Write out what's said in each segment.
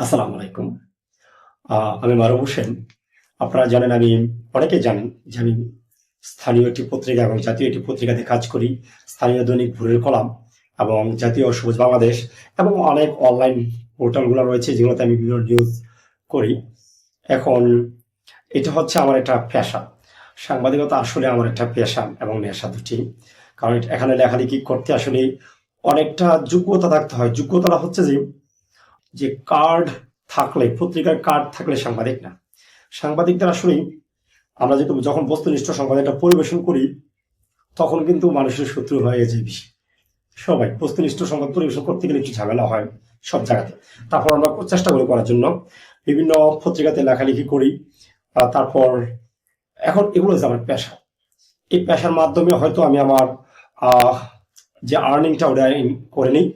আসসালামু আলাইকুম। আমি মারুফ হোসেন। আপনারা জানেন, অনেকে জানেন যে আমি স্থানীয় একটি পত্রিকা এবং জাতীয় একটি পত্রিকাতে কাজ করি। স্থানীয় দৈনিক ভোরের কলাম এবং জাতীয় সবুজ বাংলাদেশ এবং অনেক অনলাইন পোর্টালগুলো রয়েছে যেগুলোতে আমি বিভিন্ন নিউজ করি। এখন এটা হচ্ছে আমার একটা পেশা। সাংবাদিকতা আসলে আমার একটা পেশা এবং নেশা দুটি। কারণ এখানে লেখালেখি করতে আসলে অনেকটা যোগ্যতা থাকতে হয়। যোগ্যতাটা হচ্ছে যে যে কার্ড থাকলে, পত্রিকার কার্ড থাকলে সাংবাদিক না। সাংবাদিকদের আসলে আমরা যেহেতু যখন বস্তুনিষ্ঠ সংবাদটা পরিবেশন করি তখন কিন্তু মানুষের শত্রু হয়ে যায় বেশি। সবাই বস্তুনিষ্ঠ সংবাদ পরিবেশন করতে গেলে একটু ঝামেলা হয় সব জায়গাতে। তারপর আমরা চেষ্টা করি করার জন্য, বিভিন্ন পত্রিকাতে লেখালেখি করি। তারপর এখন এগুলো হচ্ছে আমার পেশা। এই পেশার মাধ্যমে হয়তো আমি আমার আহ, যে আর্নিংটা ওটা করে নিই।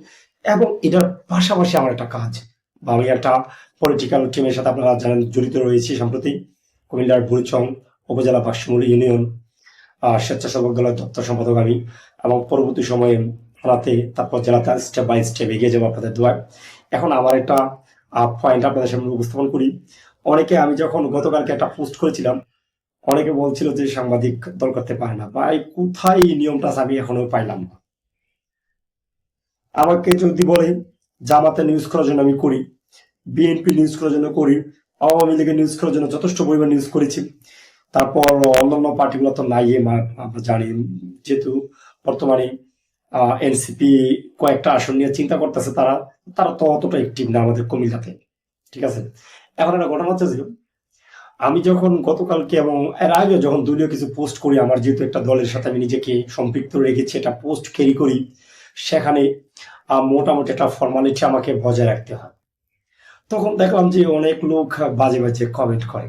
এবং এটার পাশাপাশি আমার একটা কাজ, বা আমি একটা পলিটিক্যাল টিমের সাথে আপনারা জানেন জড়িত রয়েছি সম্প্রতি। কুমিল্লার বুড়িচং উপজেলা বাঁশমুড়ি ইউনিয়ন স্বেচ্ছাসেবক দলের দপ্তর সম্পাদক আমি। এবং পরবর্তী সময়ে থানাতে, তারপর জেলাতে স্টেপ বাই স্টেপ এগিয়ে যাবো আপনাদের দোয়ায়। এখন আমার একটা পয়েন্ট আপনাদের সামনে উপস্থাপন করি। অনেকে, আমি যখন গতকালকে একটা পোস্ট করেছিলাম, অনেকে বলছিল যে সাংবাদিক দল করতে পারে না। ভাই, কোথায় এই নিয়মটা আছে আমি এখনো পাইলাম না। আমাকে যদি বলে জামাতে নিউজ করার জন্য আমি করি, বিএনপি নিউজ করার জন্য করি, আওয়ামী লীগের নিউজ করার জন্য যথেষ্ট পরিমাণ নিউজ করেছি। তারপর অন্যান্য পার্টিগুলো তো নাই, আমরা জানি। যেহেতু বর্তমানে এনসিপি কয়েকটা আসন নিয়ে চিন্তা করতেছে, তারা তারা তো অতটা অ্যাক্টিভ না আমাদের কুমিল্লাতে। ঠিক আছে। এখন একটা ঘটনা হচ্ছে যে আমি যখন গতকালকে এবং এর আগে যখন দলীয় কিছু পোস্ট করি, আমার যেহেতু একটা দলের সাথে আমি নিজেকে সম্পৃক্ত রেখেছি, একটা পোস্ট ক্যারি করি, সেখানে মোটামুটি একটা ফর্মালিটি আমাকে বজায় রাখতে হয়। তখন দেখলাম যে অনেক লোক বাজে বাজে কমেন্ট করে।